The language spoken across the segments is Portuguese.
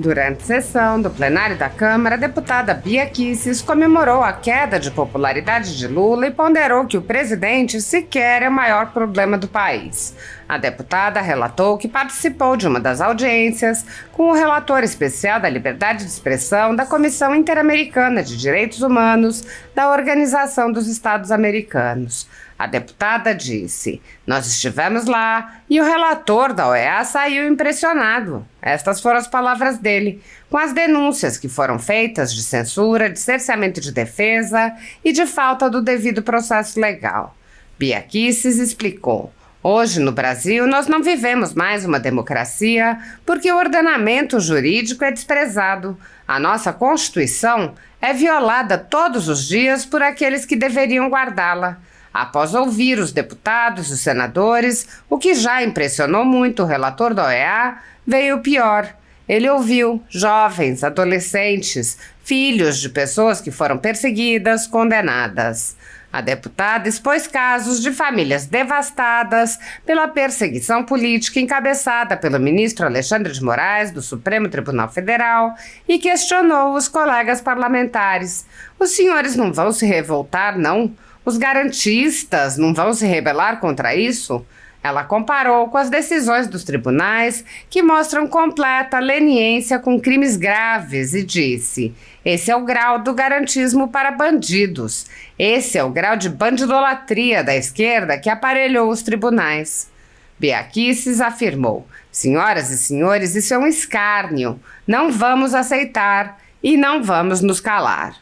Durante a sessão do plenário da Câmara, a deputada Bia Kicis comemorou a queda de popularidade de Lula e ponderou que o presidente sequer é o maior problema do país. A deputada relatou que participou de uma das audiências com o relator especial da Liberdade de Expressão da Comissão Interamericana de Direitos Humanos da Organização dos Estados Americanos. A deputada disse: "Nós estivemos lá e o relator da OEA saiu impressionado." Estas foram as palavras dele, com as denúncias que foram feitas de censura, de cerceamento de defesa e de falta do devido processo legal. Bia Kicis explicou: "Hoje, no Brasil, nós não vivemos mais uma democracia porque o ordenamento jurídico é desprezado. A nossa Constituição é violada todos os dias por aqueles que deveriam guardá-la." Após ouvir os deputados e os senadores, o que já impressionou muito o relator da OEA, veio o pior. Ele ouviu jovens, adolescentes, filhos de pessoas que foram perseguidas, condenadas. A deputada expôs casos de famílias devastadas pela perseguição política encabeçada pelo ministro Alexandre de Moraes, do Supremo Tribunal Federal, e questionou os colegas parlamentares. Os senhores não vão se revoltar, não? Os garantistas não vão se rebelar contra isso? Ela comparou com as decisões dos tribunais, que mostram completa leniência com crimes graves, e disse: "Esse é o grau do garantismo para bandidos. Esse é o grau de bandidolatria da esquerda que aparelhou os tribunais." Bia Kicis afirmou: "Senhoras e senhores, isso é um escárnio. Não vamos aceitar e não vamos nos calar."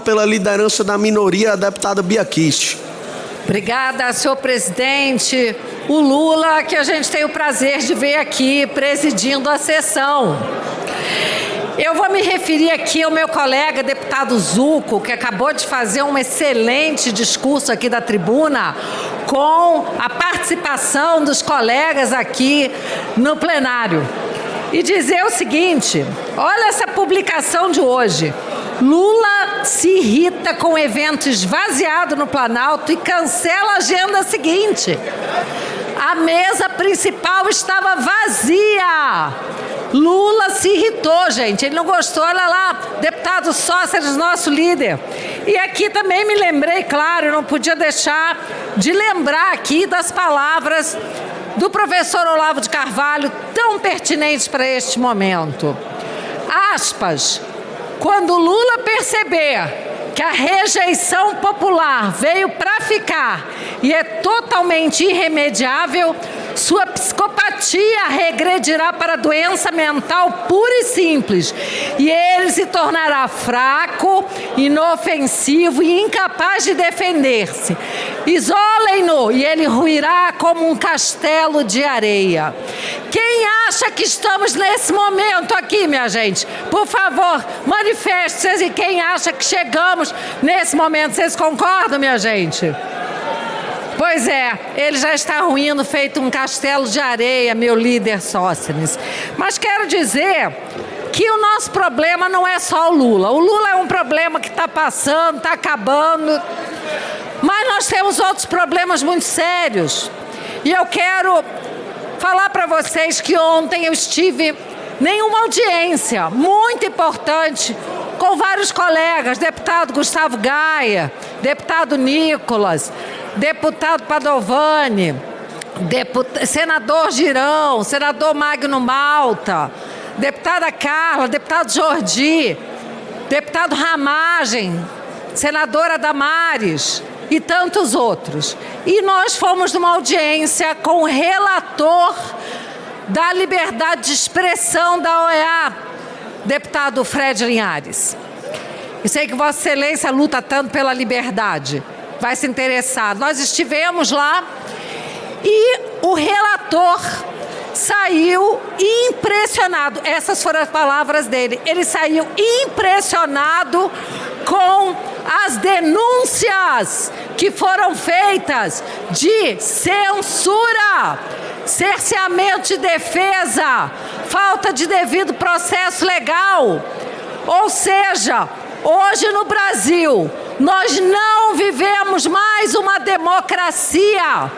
Pela liderança da minoria, a deputada Bia Kicis. Obrigada, senhor presidente. O Lula, que a gente tem o prazer de ver aqui presidindo a sessão. Eu vou me referir aqui ao meu colega deputado Zucco, que acabou de fazer um excelente discurso aqui da tribuna, com a participação dos colegas aqui no plenário. E dizer o seguinte: olha essa publicação de hoje. Lula se irrita com o evento esvaziado no Planalto e cancela a agenda seguinte. A mesa principal estava vazia. Lula se irritou, gente. Ele não gostou. Olha lá, deputado Sócrates, nosso líder. E aqui também me lembrei, claro, eu não podia deixar de lembrar aqui das palavras do professor Olavo de Carvalho, tão pertinentes para este momento. Aspas: "Quando Lula perceber que a rejeição popular veio para ficar e é totalmente irremediável, sua psicopatia regredirá para doença mental pura e simples, e ele se tornará fraco, inofensivo e incapaz de defender-se. Isolem-no e ele ruirá como um castelo de areia." Quem acha que estamos nesse momento aqui, minha gente? Por favor, manifeste-se. E quem acha que chegamos nesse momento? Vocês concordam, minha gente? Pois é, ele já está ruindo, feito um castelo de areia, meu líder Sócrates. Mas quero dizer que o nosso problema não é só o Lula. O Lula é um problema que está passando, está acabando. Mas nós temos outros problemas muito sérios. E eu quero falar para vocês que ontem eu estive em uma audiência muito importante com vários colegas, deputado Gustavo Gaia, deputado Nicolas, deputado Padovani, senador Girão, senador Magno Malta, deputada Carla, deputado Jordi, deputado Ramagem, senadora Damares e tantos outros. E nós fomos numa audiência com o relator da liberdade de expressão da OEA, deputado Fred Linhares. E sei que Vossa Excelência luta tanto pela liberdade, vai se interessar. Nós estivemos lá e o relator saiu impressionado. Essas foram as palavras dele. Ele saiu impressionado com as denúncias que foram feitas de censura, cerceamento de defesa, falta de devido processo legal. Ou seja, hoje no Brasil, nós não vivemos mais uma democracia,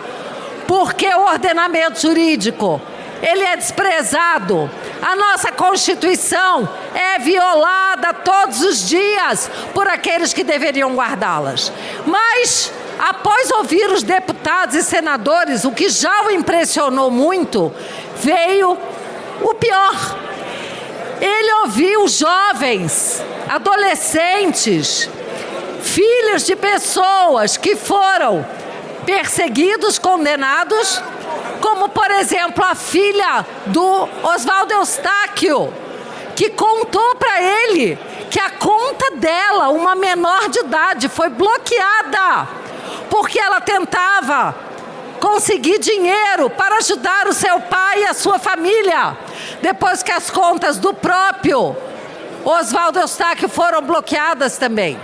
porque o ordenamento jurídico, ele é desprezado. A nossa Constituição é violada todos os dias por aqueles que deveriam guardá-las. Mas, após ouvir os deputados e senadores, o que já o impressionou muito, veio o pior. Ele ouviu jovens, adolescentes, filhos de pessoas que foram perseguidos, condenados, como, por exemplo, a filha do Oswaldo Eustáquio, que contou para ele que a conta dela, uma menor de idade, foi bloqueada, porque ela tentava conseguir dinheiro para ajudar o seu pai e a sua família, depois que as contas do próprio Oswaldo Eustáquio foram bloqueadas também.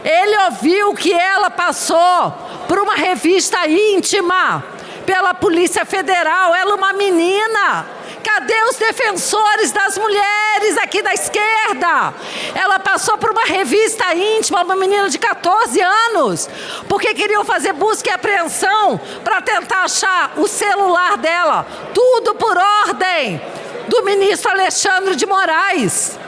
Ele ouviu que ela passou por uma revista íntima pela Polícia Federal. Ela é uma menina. Cadê os defensores das mulheres aqui da esquerda? Ela passou por uma revista íntima, uma menina de 14 anos, porque queriam fazer busca e apreensão para tentar achar o celular dela. Tudo por ordem do ministro Alexandre de Moraes.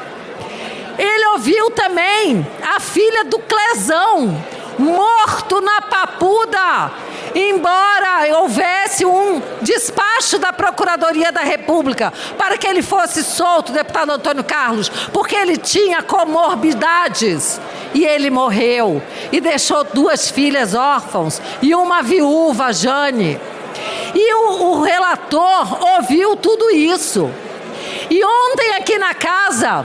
Ele ouviu também a filha do Clezão, morto na Papuda, embora houvesse um despacho da Procuradoria da República para que ele fosse solto, deputado Antônio Carlos, porque ele tinha comorbidades. E ele morreu e deixou 2 filhas órfãos e uma viúva, Jane. E o relator ouviu tudo isso. E ontem aqui na casa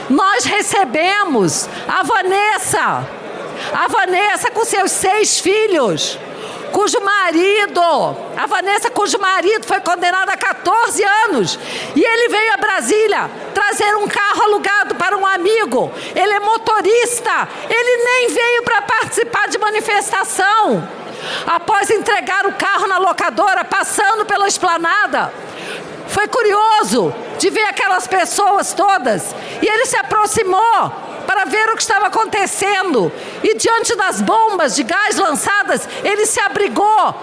nós recebemos a Vanessa com seus 6 filhos, cujo marido foi condenado a 14 anos, e ele veio a Brasília trazer um carro alugado para um amigo. Ele é motorista, ele nem veio para participar de manifestação. Após entregar o carro na locadora, passando pela esplanada, foi curioso de ver aquelas pessoas todas, e ele se aproximou para ver o que estava acontecendo, e diante das bombas de gás lançadas, ele se abrigou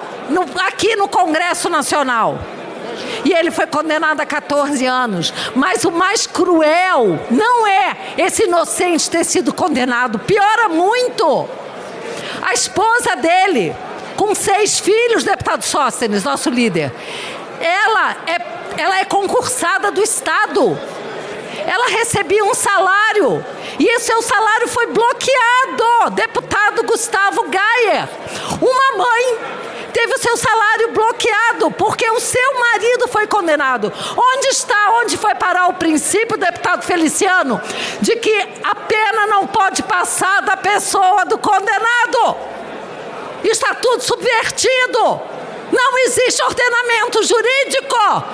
aqui no Congresso Nacional. E ele foi condenado a 14 anos. Mas o mais cruel não é esse inocente ter sido condenado. Piora muito. A esposa dele, com 6 filhos, deputado Sóstenes, nosso líder, ela é concursada do Estado. Ela recebia um salário e o seu salário foi bloqueado. Deputado Gustavo Gayer, uma mãe teve o seu salário bloqueado porque o seu marido foi condenado. Onde foi parar o princípio, deputado Feliciano, de que a pena não pode passar da pessoa do condenado? Está tudo subvertido. Não existe ordenamento jurídico.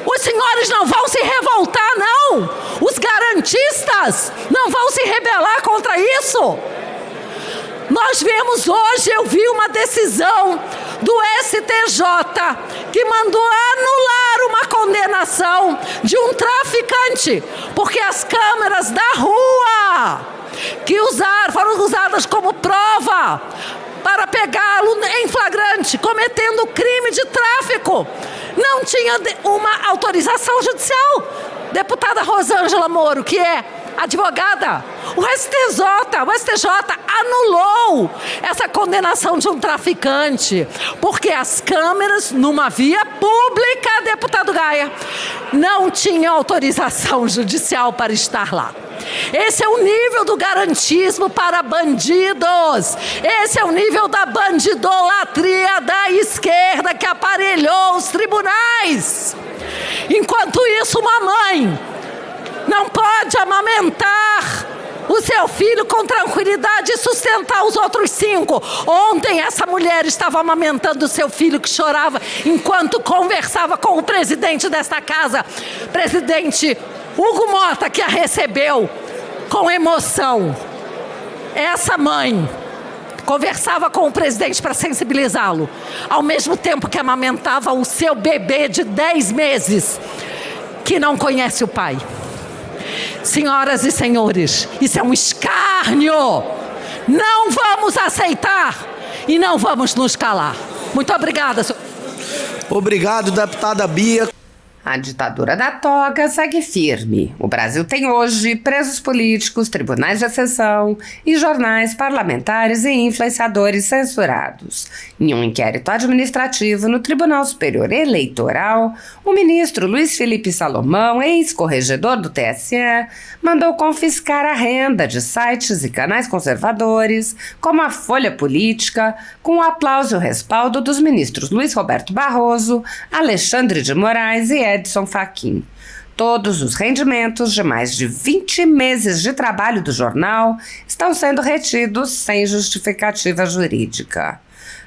Os senhores não vão se revoltar, não. Os garantistas não vão se rebelar contra isso. Nós vemos hoje, eu vi uma decisão do STJ que mandou anular uma condenação de um traficante, porque as câmeras da rua que foram usadas como prova para pegá-lo em flagrante, cometendo crime de tráfico, não tinha uma autorização judicial. Deputada Rosângela Moro, que é advogada, o STJ anulou essa condenação de um traficante, porque as câmeras, numa via pública, deputado Gaia, não tinham autorização judicial para estar lá. Esse é o nível do garantismo para bandidos. Esse é o nível da bandidolatria da esquerda que aparelhou os tribunais. Enquanto isso, uma mãe não pode amamentar o seu filho com tranquilidade e sustentar os outros 5. Ontem essa mulher estava amamentando o seu filho, que chorava enquanto conversava com o presidente desta casa, presidente Hugo Mota, que a recebeu com emoção. Essa mãe conversava com o presidente para sensibilizá-lo, ao mesmo tempo que amamentava o seu bebê de 10 meses, que não conhece o pai. Senhoras e senhores, isso é um escárnio. Não vamos aceitar e não vamos nos calar. Muito obrigada. Obrigado, deputada Bia. A ditadura da toga segue firme. O Brasil tem hoje presos políticos, tribunais de exceção e jornais parlamentares e influenciadores censurados. Em um inquérito administrativo no Tribunal Superior Eleitoral, o ministro Luiz Felipe Salomão, ex-corregedor do TSE, mandou confiscar a renda de sites e canais conservadores, como a Folha Política, com o aplauso e o respaldo dos ministros Luiz Roberto Barroso, Alexandre de Moraes e Edson Fachin. Todos os rendimentos de mais de 20 meses de trabalho do jornal estão sendo retidos sem justificativa jurídica.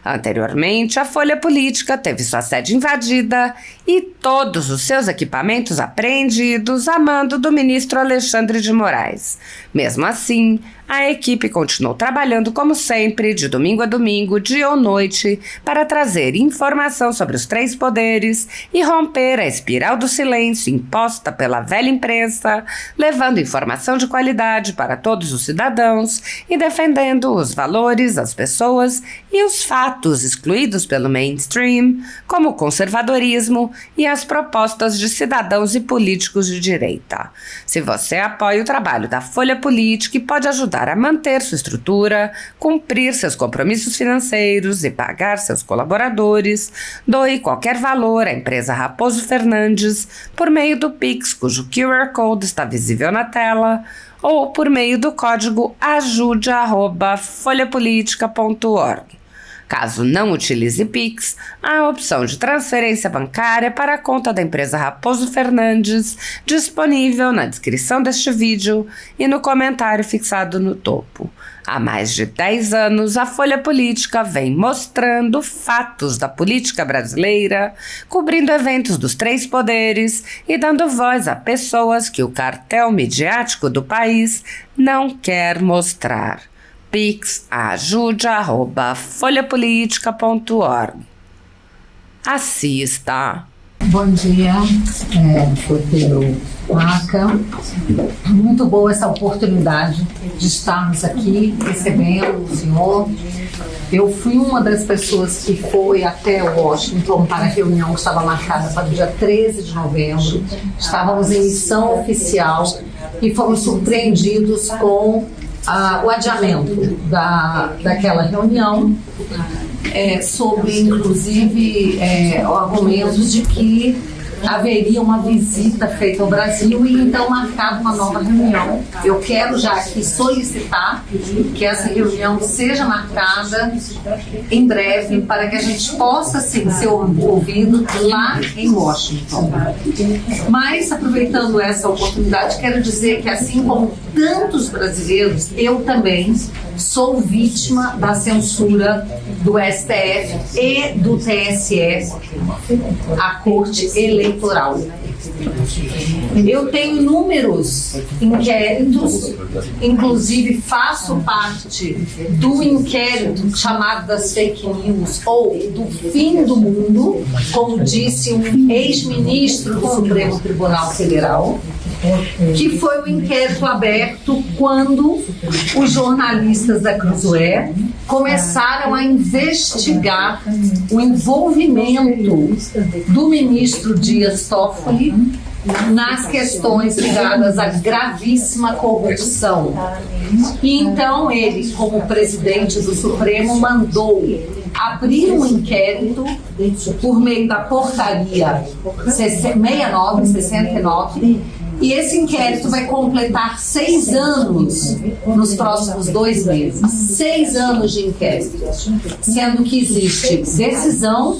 Anteriormente, a Folha Política teve sua sede invadida e todos os seus equipamentos apreendidos a mando do ministro Alexandre de Moraes. Mesmo assim, a equipe continuou trabalhando como sempre, de domingo a domingo, dia ou noite, para trazer informação sobre os três poderes e romper a espiral do silêncio imposta pela velha imprensa, levando informação de qualidade para todos os cidadãos e defendendo os valores, as pessoas e os fatos excluídos pelo mainstream, como o conservadorismo e as propostas de cidadãos e políticos de direita. Se você apoia o trabalho da Folha Política e pode ajudar a manter sua estrutura, cumprir seus compromissos financeiros e pagar seus colaboradores, doe qualquer valor à empresa Raposo Fernandes por meio do Pix, cujo QR Code está visível na tela, ou por meio do código ajude@folhapolitica.org. Caso não utilize Pix, há a opção de transferência bancária para a conta da empresa Raposo Fernandes, disponível na descrição deste vídeo e no comentário fixado no topo. Há mais de 10 anos, a Folha Política vem mostrando fatos da política brasileira, cobrindo eventos dos três poderes e dando voz a pessoas que o cartel midiático do país não quer mostrar. Pix ajude@folhapolitica.org. Assista. Bom dia, Floteiro Maca. Muito boa essa oportunidade de estarmos aqui recebendo o senhor. Eu fui uma das pessoas que foi até Washington para a reunião que estava marcada para o dia 13 de novembro. Estávamos em missão oficial e fomos surpreendidos com o adiamento daquela reunião, sobre, inclusive, argumentos de que haveria uma visita feita ao Brasil e então marcava uma nova reunião. Eu quero já aqui solicitar que essa reunião seja marcada em breve para que a gente possa sim, ser ouvido lá em Washington. Mas, aproveitando essa oportunidade, quero dizer que assim como tantos brasileiros, eu também sou vítima da censura do STF e do TSE, a Corte Eleitoral. Eu tenho inúmeros inquéritos, inclusive faço parte do inquérito chamado das fake news ou do fim do mundo, como disse um ex-ministro do Supremo Tribunal Federal, que foi um inquérito aberto quando os jornalistas da Cruzoé começaram a investigar o envolvimento do ministro Dias Toffoli nas questões ligadas à gravíssima corrupção. E então ele, como presidente do Supremo, mandou abrir um inquérito por meio da portaria 69, e esse inquérito vai completar 6 anos nos próximos 2 meses. 6 anos de inquérito, sendo que existe decisão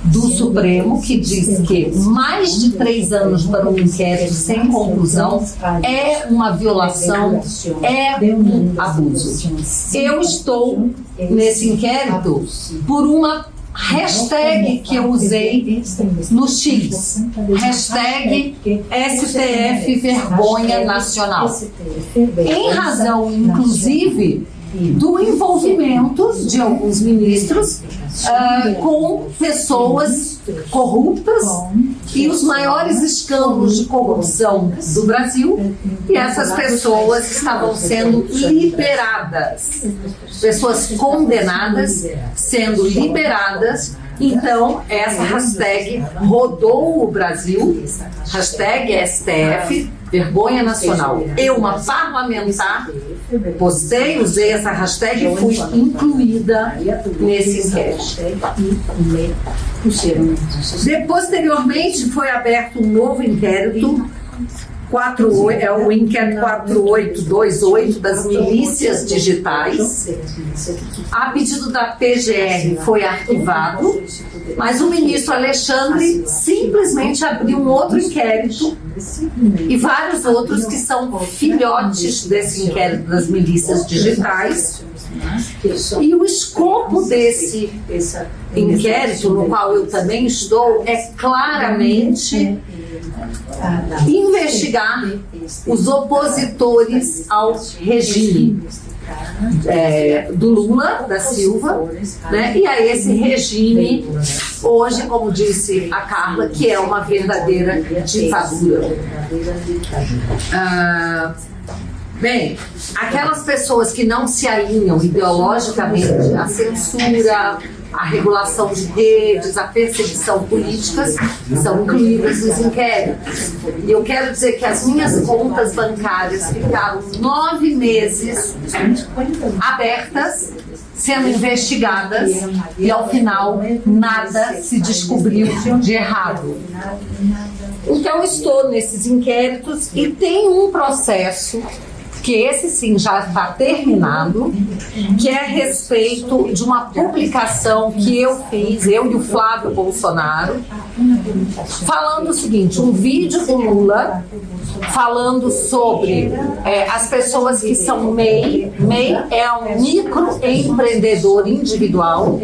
do Supremo que diz que mais de 3 anos para um inquérito sem conclusão é uma violação, é um abuso. Eu estou nesse inquérito por uma hashtag que eu usei no X, hashtag STF Vergonha Nacional, em razão, inclusive, do envolvimento de alguns ministros com pessoas corruptas e os maiores escândalos de corrupção do Brasil, e essas pessoas estavam sendo liberadas, pessoas condenadas sendo liberadas Então, essa hashtag rodou o Brasil, hashtag STF, vergonha nacional. Eu, uma parlamentar, postei, usei essa hashtag e fui incluída nesse inquérito. Posteriormente, foi aberto um novo inquérito, o inquérito 4828 das milícias digitais. A pedido da PGR foi arquivado, mas o ministro Alexandre simplesmente abriu um outro inquérito e vários outros que são filhotes desse inquérito das milícias digitais. E o escopo desse inquérito, no qual eu também estou, é claramente investigar os opositores ao regime do Lula da Silva, né? E a esse regime, hoje, como disse a Carla, que é uma verdadeira ditadura. Bem, aquelas pessoas que não se alinham ideologicamente à censura, à regulação de redes, à perseguição políticas, são incluídas nos inquéritos. E eu quero dizer que as minhas contas bancárias ficaram 9 meses abertas, sendo investigadas, e ao final nada se descobriu de errado. Então estou nesses inquéritos e tem um processo que esse sim já está terminado, que é a respeito de uma publicação que eu fiz, eu e o Flávio Bolsonaro, falando o seguinte, um vídeo do Lula falando sobre as pessoas que são MEI. MEI é um microempreendedor individual.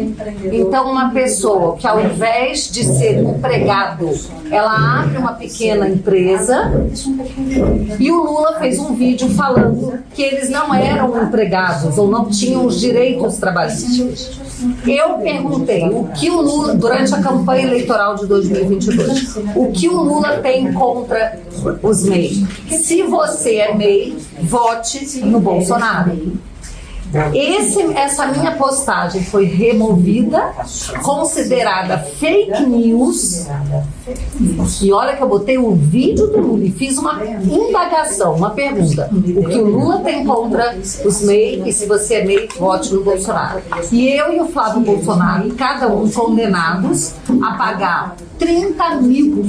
Então, uma pessoa que ao invés de ser empregado, ela abre uma pequena empresa, e o Lula fez um vídeo falando que eles não eram empregados ou não tinham os direitos trabalhistas. Eu perguntei o que o Lula, durante a campanha eleitoral de 2022, o que o Lula tem contra os MEI. Se você é MEI, vote no Bolsonaro. Essa minha postagem foi removida, considerada fake news, e olha que eu botei o vídeo do Lula e fiz uma indagação, uma pergunta: o que o Lula tem contra os MEI, e se você é MEI, vote no Bolsonaro. E eu e o Flávio Bolsonaro, cada um condenados a pagar R$30 mil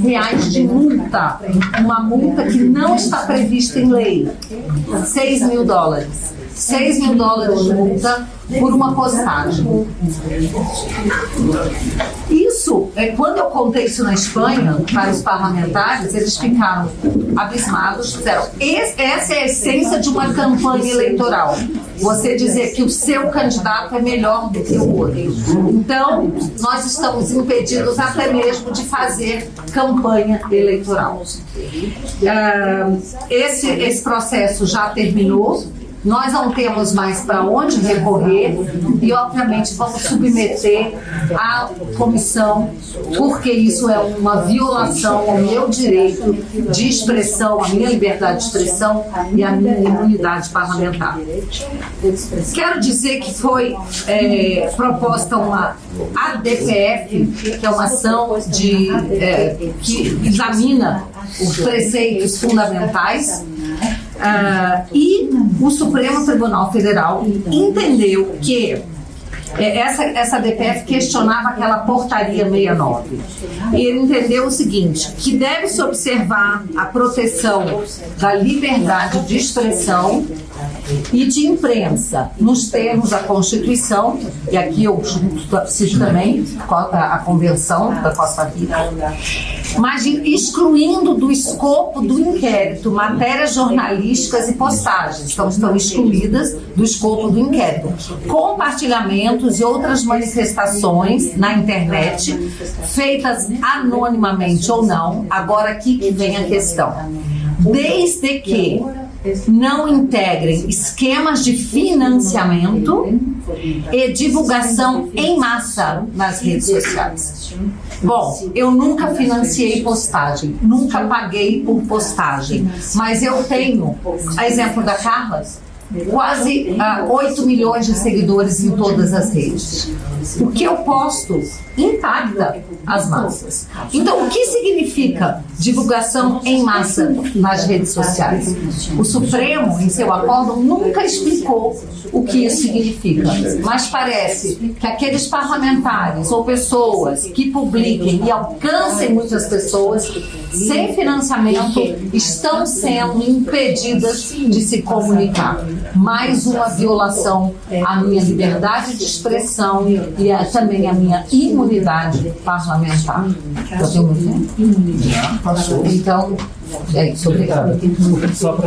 de multa, uma multa que não está prevista em lei, $6 mil. $6 mil de multa por uma postagem. Isso, quando eu contei isso na Espanha para os parlamentares, eles ficaram abismados, disseram: essa é a essência de uma campanha eleitoral, você dizer que o seu candidato é melhor do que o outro. Então, nós estamos impedidos até mesmo de fazer campanha eleitoral. Esse processo já terminou. Nós não temos mais para onde recorrer e, obviamente, vamos submeter à comissão, porque isso é uma violação ao meu direito de expressão, à minha liberdade de expressão e à minha imunidade parlamentar. Quero dizer que foi proposta uma ADPF, que é uma ação que examina os preceitos fundamentais. E o Supremo Tribunal Federal entendeu que essa DPF questionava aquela portaria 69. E ele entendeu o seguinte, que deve-se observar a proteção da liberdade de expressão e de imprensa nos termos da Constituição, e aqui eu cito também a Convenção da Costa Rica, mas excluindo do escopo do inquérito matérias jornalísticas e postagens, então estão excluídas do escopo do inquérito, compartilhamentos e outras manifestações na internet, feitas anonimamente ou não. Agora aqui que vem a questão, desde que não integrem esquemas de financiamento e divulgação em massa nas redes sociais. Bom, eu nunca financiei postagem, nunca paguei por postagem, mas eu tenho, a exemplo da Carla, quase 8 milhões de seguidores em todas as redes. O que eu posto impacta as massas. Então, o que significa divulgação em massa nas redes sociais? O Supremo, em seu acórdão, nunca explicou o que isso significa, mas parece que aqueles parlamentares ou pessoas que publiquem e alcancem muitas pessoas sem financiamento estão sendo impedidas de se comunicar. Mais uma violação à minha liberdade de expressão e também à minha imunidade parlamentar. Eu tenho muito tempo? Então, é isso. Obrigada.